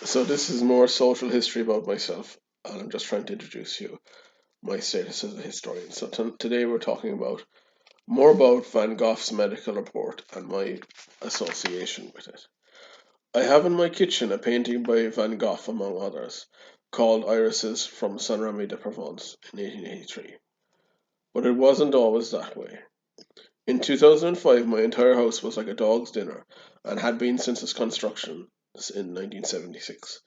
So this is more social history about myself, and I'm just trying to introduce you my status as a historian. So today we're talking about more about Van Gogh's medical report and my association with it. I have in my kitchen a painting by Van Gogh, among others, called Irises from Saint Remy de Provence in 1883. But it wasn't always that way. In 2005, my entire house was like a dog's dinner and had been since its construction in 1976.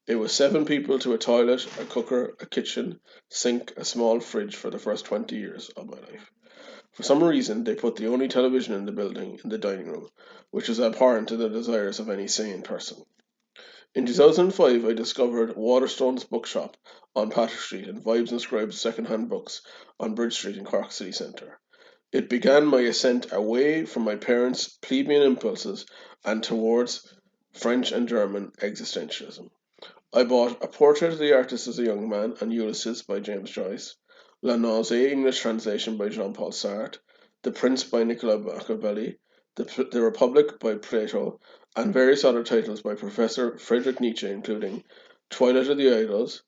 It was seven people to a toilet, a cooker, a kitchen, sink, a small fridge for the first 20 years of my life. For some reason, they put the only television in the building in the dining room, which is abhorrent to the desires of any sane person. In 2005, I discovered Waterstone's bookshop on Patrick Street and Vibes and Scribes second-hand books on Bridge Street in Cork City Centre. It began my ascent away from my parents' plebeian impulses and towards French and German existentialism. I bought A Portrait of the Artist as a Young Man and Ulysses by James Joyce, La Nausée English translation by Jean-Paul Sartre, The Prince by Niccolo Machiavelli, the Republic by Plato, and various other titles by Professor Friedrich Nietzsche, including Twilight of the Idols,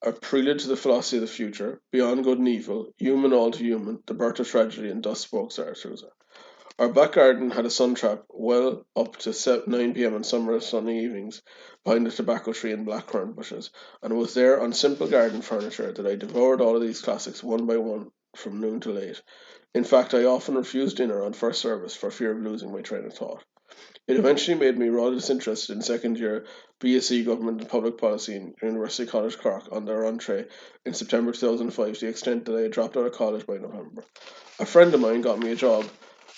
A Prelude to the Philosophy of the Future, Beyond Good and Evil, Human All Too Human, The Birth of Tragedy, and Thus Spoke Zarathustra. Our back garden had a sun trap well up to 9 p.m. on summer sunny evenings behind a tobacco tree and blackcurrant bushes, and it was there on simple garden furniture that I devoured all of these classics one by one from noon till late. In fact, I often refused dinner on first service for fear of losing my train of thought. It eventually made me rather disinterested in second year BSc Government and Public Policy in University College Cork on their entree in September 2005 to the extent that I had dropped out of college by November. A friend of mine got me a job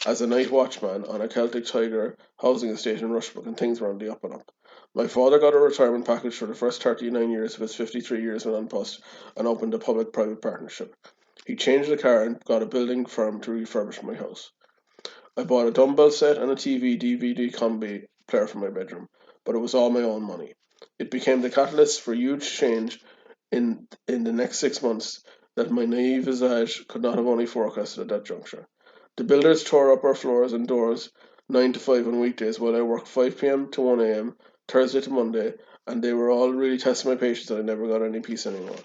as a night watchman on a Celtic Tiger housing estate in Rushbrook, and things were on the up and up. My father got a retirement package for the first 39 years of his 53 years with An Post and opened a public-private partnership. He changed the car and got a building firm to refurbish my house. I bought a dumbbell set and a TV DVD combi player for my bedroom, but it was all my own money. It became the catalyst for huge change in the next 6 months that my naive visage could not have only forecasted at that juncture. The builders tore up our floors and doors 9 to 5 on weekdays while I worked 5 p.m. to 1 a.m., Thursday to Monday, and they were all really testing my patience and I never got any peace anymore.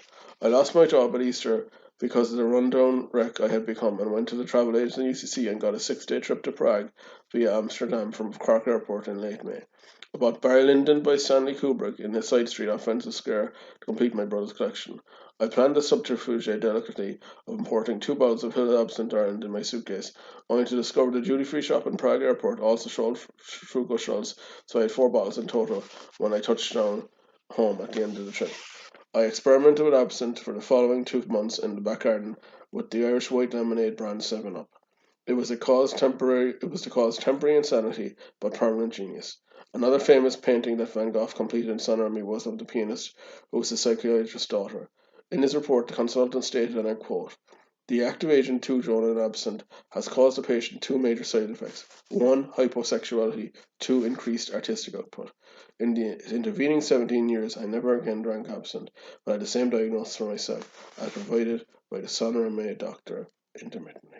I lost my job at Easter because of the rundown wreck I had become and went to the travel agent in UCC and got a 6 day trip to Prague via Amsterdam from Cork Airport in late May. I bought Barry Lyndon by Stanley Kubrick in a side street off Francis Square to complete my brother's collection. I planned the subterfuge delicately of importing 2 bottles of Hill Absinthe Ireland in my suitcase, only to discover the duty-free shop in Prague Airport also sold Frugo Schultz, so I had 4 bottles in total when I touched down home at the end of the trip. I experimented with absinthe for the following 2 months in the back garden with the Irish white lemonade brand 7 Up. It was to cause temporary insanity but permanent genius. Another famous painting that Van Gogh completed in San Remi was of the pianist who was the psychiatrist's daughter. In his report, the consultant stated, and I quote, the active agent 2-zone in absinthe has caused the patient two major side effects. One, hyposexuality. Two, increased artistic output. In the intervening 17 years, I never again drank absinthe, but I had the same diagnosis for myself, as provided by the San Remi doctor intermittently.